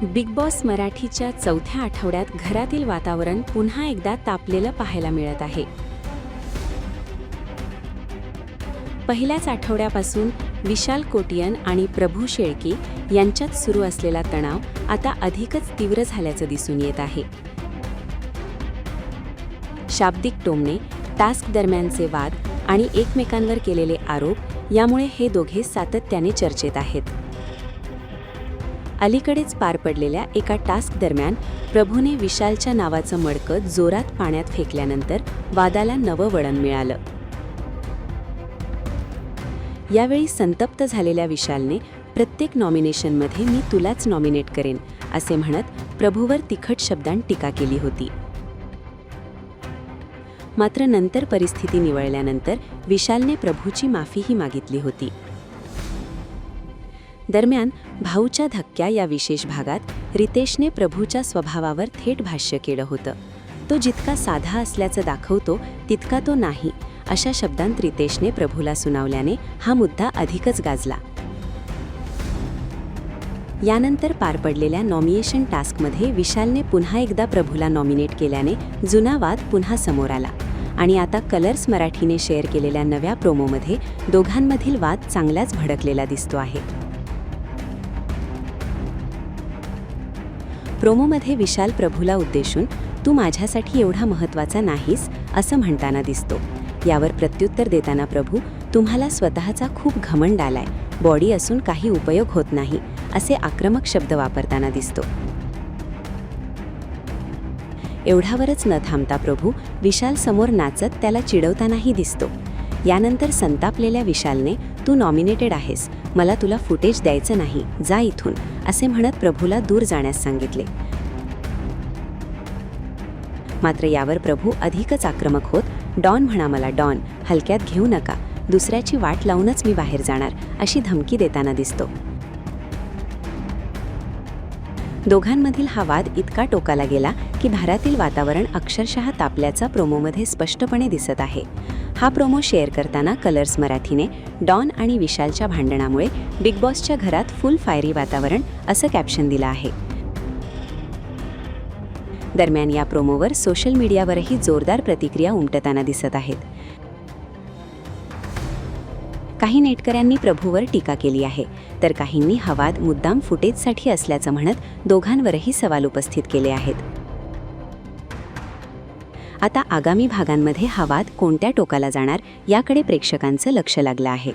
Big boss मराठीच्या चौथ्या आठवड्यात घरातील वातावरण पुन्हा एकदा तापलेलं पाहायला मिळत आहे. पहिल्याच आठवड्यापासून विशाल कोटियन आणि प्रभू शेळके यांच्यात सुरू असलेला तणाव आता अधिकच तीव्र झाल्याचं दिसून येत आहे. शाब्दिक टोमणे, टास्क दरम्यानचे वाद आणि एकमेकांवर केलेले आरोप यामुळे हे दोघे सातत्याने चर्चेत आहेत. अलीकडेच पार पडलेल्या एका टास्क दरम्यान प्रभूने विशालच्या नावाचं मडकं जोरात पाण्यात फेकल्यानंतर वादाला नवं वळण मिळालं. यावेळी संतप्त झालेल्या विशालने प्रत्येक नॉमिनेशनमध्ये मी तुलाच नॉमिनेट करेन असे म्हणत प्रभूवर तिखट शब्दांत टीका केली होती. मात्र नंतर परिस्थिती निवळल्यानंतर विशालने प्रभूची माफीही मागितली होती. दरम्यान भाऊच्या धक्क्या या विशेष भागात रितेशने प्रभूच्या स्वभावावर थेट भाष्य केलं होतं. तो जितका साधा असल्याचं दाखवतो तितका तो नाही अशा शब्दांत रितेशने प्रभूला सुनावल्याने हा मुद्दा अधिकच गाजला. यानंतर पार पडलेल्या नॉमिनेशन टास्कमध्ये विशालने पुन्हा एकदा प्रभूला नॉमिनेट केल्याने जुना वाद पुन्हा समोर आला आणि आता कलर्स मराठीने शेअर केलेल्या नव्या प्रोमोमध्ये दोघांमधील वाद चांगलाच भडकलेला दिसतो आहे. प्रोमोमध्ये विशाल प्रभूला उद्देशून तू माझ्यासाठी एवढा महत्त्वाचा नाहीस असं म्हणताना दिसतो. यावर प्रत्युत्तर देताना प्रभू तुम्हाला स्वतःचा खूप घमंड आलाय, बॉडी असून काही उपयोग होत नाही असे आक्रमक शब्द वापरताना दिसतो. एवढ्यावरच न थांबता प्रभू विशाल समोर नाचत त्याला चिडवतानाही दिसतो. यानंतर संतापलेल्या विशालने तू नॉमिनेटेड आहेस, मला तुला फुटेज द्यायचं नाही, जा इथून असे म्हणत प्रभूला दूर जाण्यास सांगितले. मात्र यावर प्रभू अधिकच आक्रमक होत डॉन म्हणा मला डॉन, हलक्यात घेऊ नका, दुसऱ्याची वाट लावूनच मी बाहेर जाणार अशी धमकी देताना दिसतो. दोघांमधील हा वाद इतका टोकाला गेला की घरातील वातावरण अक्षरशः तापल्याचा प्रोमोमध्ये स्पष्टपणे दिसत आहे. हा प्रोमो शेअर करताना कलर्स मराठीने डॉन आणि विशालच्या भांडणामुळे बिग बॉसच्या घरात फुल फायरी वातावरण असं कॅप्शन दिलं आहे. दरम्यान या प्रोमोवर सोशल मीडियावरही जोरदार प्रतिक्रिया उमटताना दिसत आहेत. काही नेटकऱ्यांनी प्रभूवर टीका केली आहे, तर काहींनी हा वाद मुद्दाम फुटेजसाठी असल्याचं म्हणत दोघांवरही सवाल उपस्थित केले आहेत. आता आगामी भागांमध्ये हा वाद कोणत्या टोकाला जाणार याकडे प्रेक्षकांचं लक्ष लागलं आहे.